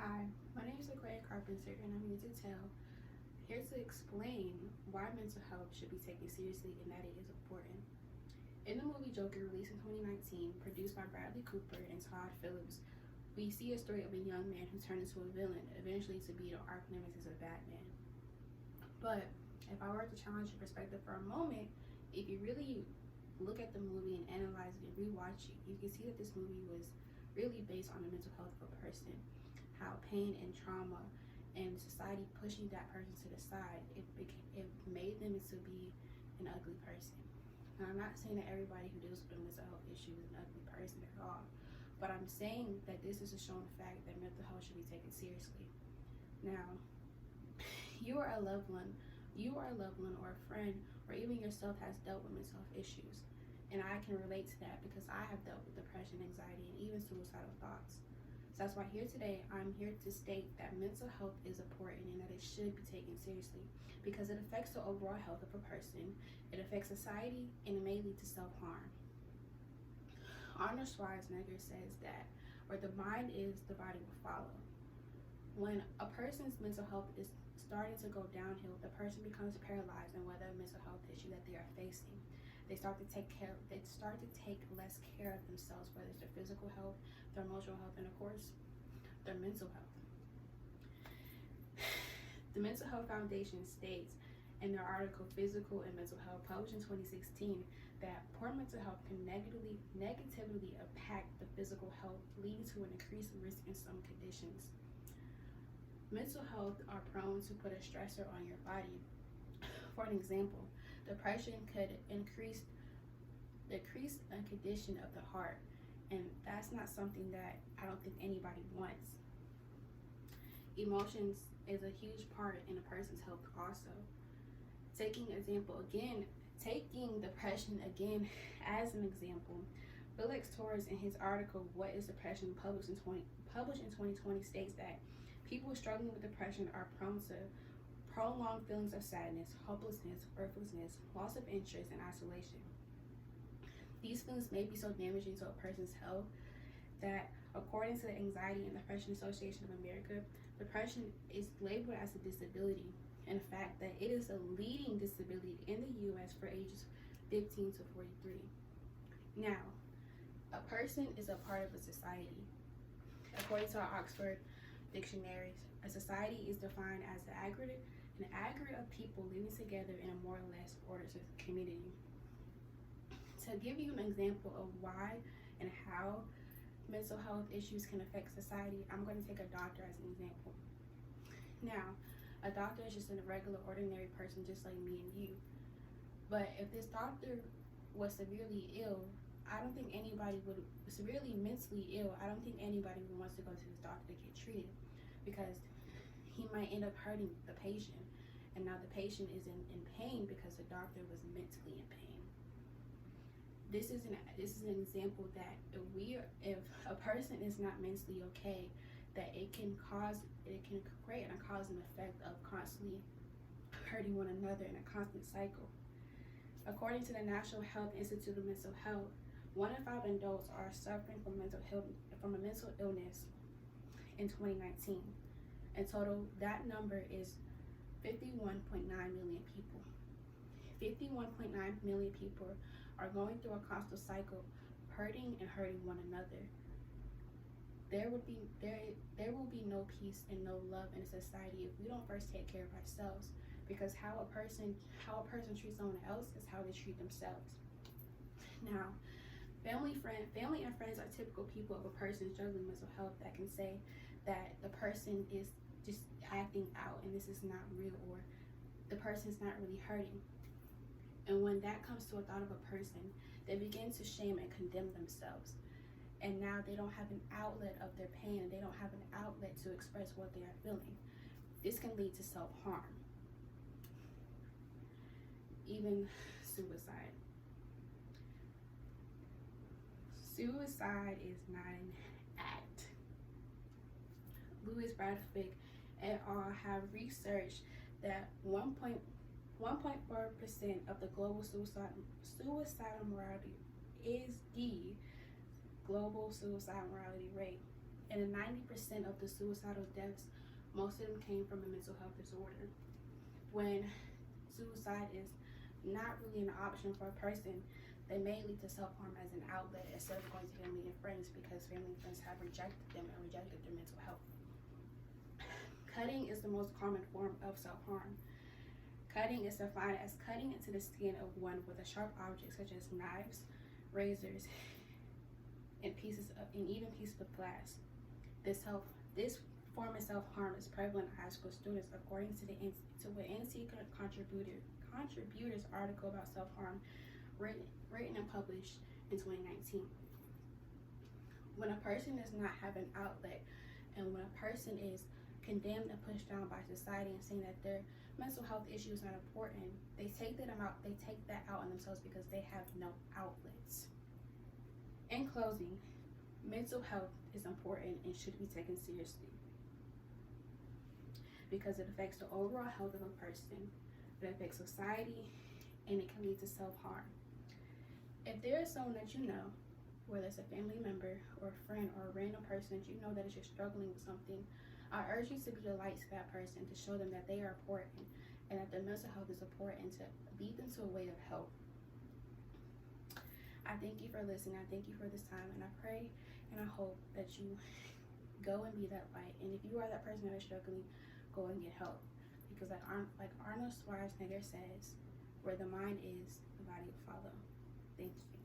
Hi, my name is Sequoia Carpenter, and I'm here to explain why mental health should be taken seriously and that it is important. In the movie Joker, released in 2019, produced by Bradley Cooper and Todd Phillips, we see a story of a young man who turned into a villain, eventually to be the arch nemesis of Batman. But if I were to challenge your perspective for a moment, if you really look at the movie and analyze it and rewatch it, you can see that this movie was really based on the mental health of a person, how pain and trauma and society pushing that person to the side, it made them to be an ugly person. Now, I'm not saying that everybody who deals with a mental health issue is an ugly person at all, but I'm saying that this is a shown fact that mental health should be taken seriously. Now, you or a loved one or a friend or even yourself has dealt with mental health issues. And I can relate to that because I have dealt with depression, anxiety, and even suicidal thoughts. So that's why I'm here to state that mental health is important and that it should be taken seriously because it affects the overall health of a person, it affects society, and it may lead to self-harm. Arnold Schwarzenegger says that where the mind is, the body will follow. When a person's mental health is starting to go downhill, the person becomes paralyzed in whatever mental health issue that they are facing. They start to take less care of themselves, whether it's their physical health, their emotional health, and of course, their mental health. The Mental Health Foundation states in their article, Physical and Mental Health, published in 2016, that poor mental health can negatively impact the physical health, leading to an increased risk in some conditions. Mental health are prone to put a stressor on your body. For an example, depression could decrease a condition of the heart, and that's not something that I don't think anybody wants. Emotions is a huge part in a person's health also. Taking depression again as an example, Felix Torres in his article, What is Depression, published in 2020, states that people struggling with depression are prone to prolonged feelings of sadness, hopelessness, worthlessness, loss of interest, and isolation. These feelings may be so damaging to a person's health that, according to the Anxiety and Depression Association of America, depression is labeled as a disability, and the fact that it is a leading disability in the U.S. for ages 15 to 43. Now, a person is a part of a society. According to our Oxford dictionaries, a society is defined as an aggregate of people living together in a more or less ordered community. To give you an example of why and how mental health issues can affect society, I'm going to take a doctor as an example. Now, a doctor is just a regular, ordinary person just like me and you. But if this doctor was severely ill, I don't think anybody would, severely mentally ill, I don't think anybody would want to go to this doctor to get treated because he might end up hurting the patient. And now the patient is in pain because the doctor was mentally in pain. This is an example that if a person is not mentally okay, that it can create a cause and effect of constantly hurting one another in a constant cycle. According to the National Health Institute of Mental Health, 1 in 5 adults are suffering from a mental illness in 2019. In total, that number is 51.9 million people. 51.9 million people are going through a constant cycle, hurting one another. There will be no peace and no love in society if we don't first take care of ourselves. Because how a person treats someone else is how they treat themselves. Now, family and friends are typical people of a person struggling with mental health that can say that the person is just acting out and this is not real, or the person's not really hurting. And when that comes to a thought of a person, they begin to shame and condemn themselves. And now they don't have an outlet of their pain, and they don't have an outlet to express what they are feeling. This can lead to self-harm, even suicide. Suicide is not an act. Louis Bradford et al. Have researched that 1.4% of the global suicidal mortality is the global suicide mortality rate. And 90% of the suicidal deaths, most of them came from a mental health disorder. When suicide is not really an option for a person, they may lead to self-harm as an outlet instead of going to family and friends because family and friends have rejected them and rejected their mental health. Cutting is the most common form of self-harm. Cutting is defined as cutting into the skin of one with a sharp object such as knives, razors, and even pieces of glass. This form of self-harm is prevalent in high school students, according to an NC Contributors article about self-harm written and published in 2019. When a person does not have an outlet, and when a person is condemned and pushed down by society and saying that their mental health issue is not important, they take that out on themselves because they have no outlets. In closing, mental health is important and should be taken seriously because it affects the overall health of a person, it affects society, and it can lead to self-harm. If there is someone that you know, whether it's a family member or a friend or a random person that you know that is just struggling with something, I urge you to be a light to that person, to show them that they are important and that their mental health is important, to lead them to a way of help. I thank you for listening. I thank you for this time, and I pray and I hope that you go and be that light. And if you are that person that is struggling, go and get help. Because like Arnold Schwarzenegger says, where the mind is, the body will follow. Thank you.